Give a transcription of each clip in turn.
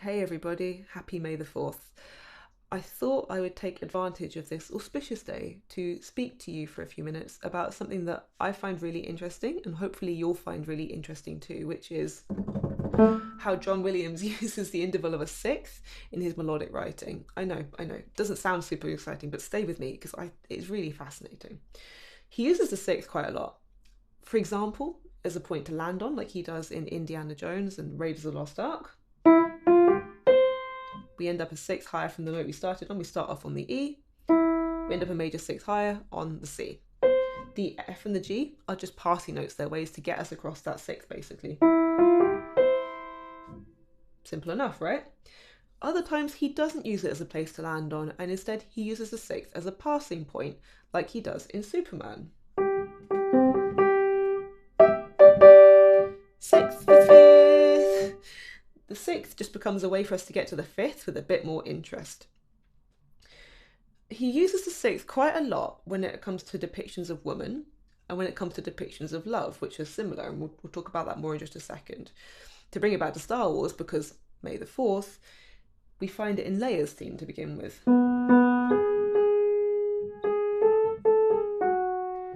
Hey everybody, happy May the 4th. I thought I would take advantage of this auspicious day to speak to you for a few minutes about something that I find really interesting and hopefully you'll find really interesting too, which is how John Williams uses the interval of a sixth in his melodic writing. I know, it doesn't sound super exciting, but stay with me because it's really fascinating. He uses the sixth quite a lot. For example, as a point to land on, like he does in Indiana Jones and Raiders of the Lost Ark. We end up a sixth higher from the note we started on. We start off on the E. We end up a major sixth higher on the C. The F and the G are just passing notes. They're ways to get us across that sixth, basically. Simple enough, right? Other times he doesn't use it as a place to land on, and instead he uses the sixth as a passing point, like he does in Superman. Sixth, fifth. The sixth just becomes a way for us to get to the fifth with a bit more interest. He uses the sixth quite a lot when it comes to depictions of women and when it comes to depictions of love, which are similar, and we'll talk about that more in just a second. To bring it back to Star Wars, because May the 4th, we find it in Leia's theme to begin with.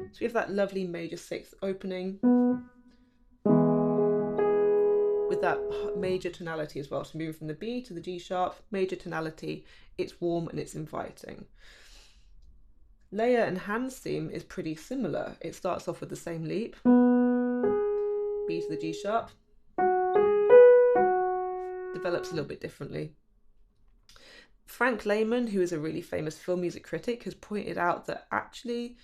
So we have that lovely major sixth opening with that major tonality as well. So moving from the B to the G sharp, major tonality, it's warm and it's inviting. Leia and Han's theme is pretty similar. It starts off with the same leap, B to the G sharp, develops a little bit differently. Frank Lehman, who is a really famous film music critic, has pointed out that actually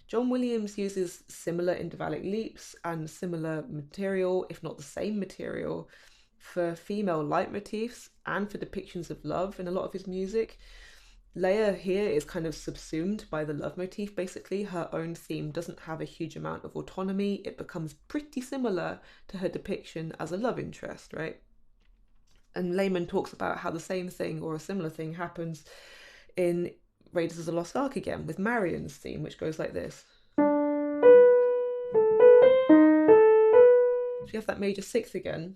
John Williams uses similar intervallic leaps and similar material, if not the same material, for female leitmotifs and for depictions of love in a lot of his music. Leia here is kind of subsumed by the love motif, basically. Her own theme doesn't have a huge amount of autonomy. It becomes pretty similar to her depiction as a love interest, right? And Lehman talks about how the same thing or a similar thing happens in Raiders of the Lost Ark again, with Marion's theme, which goes like this. So you have that major sixth again.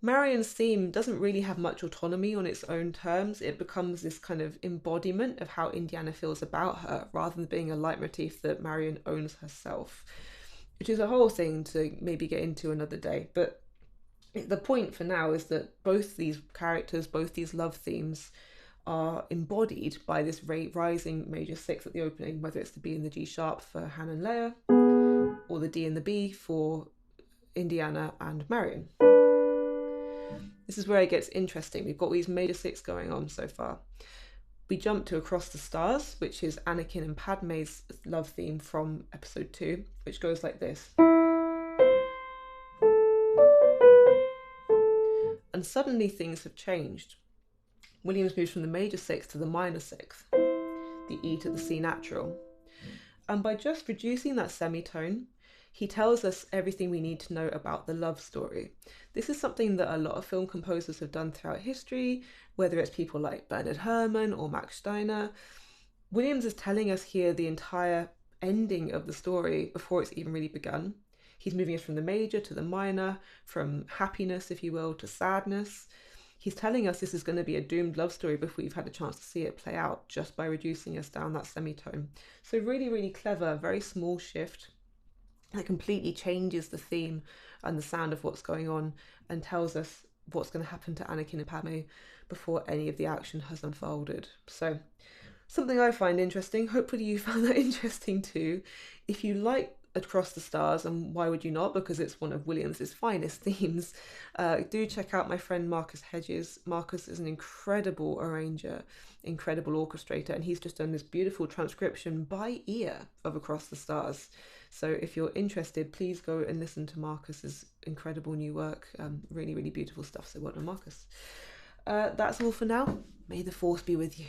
Marion's theme doesn't really have much autonomy on its own terms. It becomes this kind of embodiment of how Indiana feels about her, rather than being a leitmotif that Marion owns herself, which is a whole thing to maybe get into another day. But the point for now is that both these characters, both these love themes, are embodied by this rising major sixth at the opening, whether it's the B and the G sharp for Han and Leia, or the D and the B for Indiana and Marion. This is where it gets interesting. We've got these major sixths going on so far. We jump to Across the Stars, which is Anakin and Padme's love theme from episode 2, which goes like this. And suddenly things have changed. Williams moves from the major sixth to the minor sixth, the E to the C natural. And by just reducing that semitone, he tells us everything we need to know about the love story. This is something that a lot of film composers have done throughout history, whether it's people like Bernard Herrmann or Max Steiner. Williams is telling us here the entire ending of the story before it's even really begun. He's moving us from the major to the minor, from happiness, if you will, to sadness. He's telling us this is going to be a doomed love story before we've had a chance to see it play out, just by reducing us down that semitone. So really, really clever, very small shift that completely changes the theme and the sound of what's going on and tells us what's going to happen to Anakin and Padme before any of the action has unfolded. So something I find interesting. Hopefully you found that interesting too. If you like Across the Stars, and why would you not, because it's one of Williams's finest themes, do check out my friend Marcus Hedges. Marcus is an incredible arranger, incredible orchestrator, and he's just done this beautiful transcription by ear of Across the Stars. So if you're interested, please go and listen to Marcus's incredible new work. Really, really beautiful stuff. So well done, Marcus. That's all for now. May the force be with you.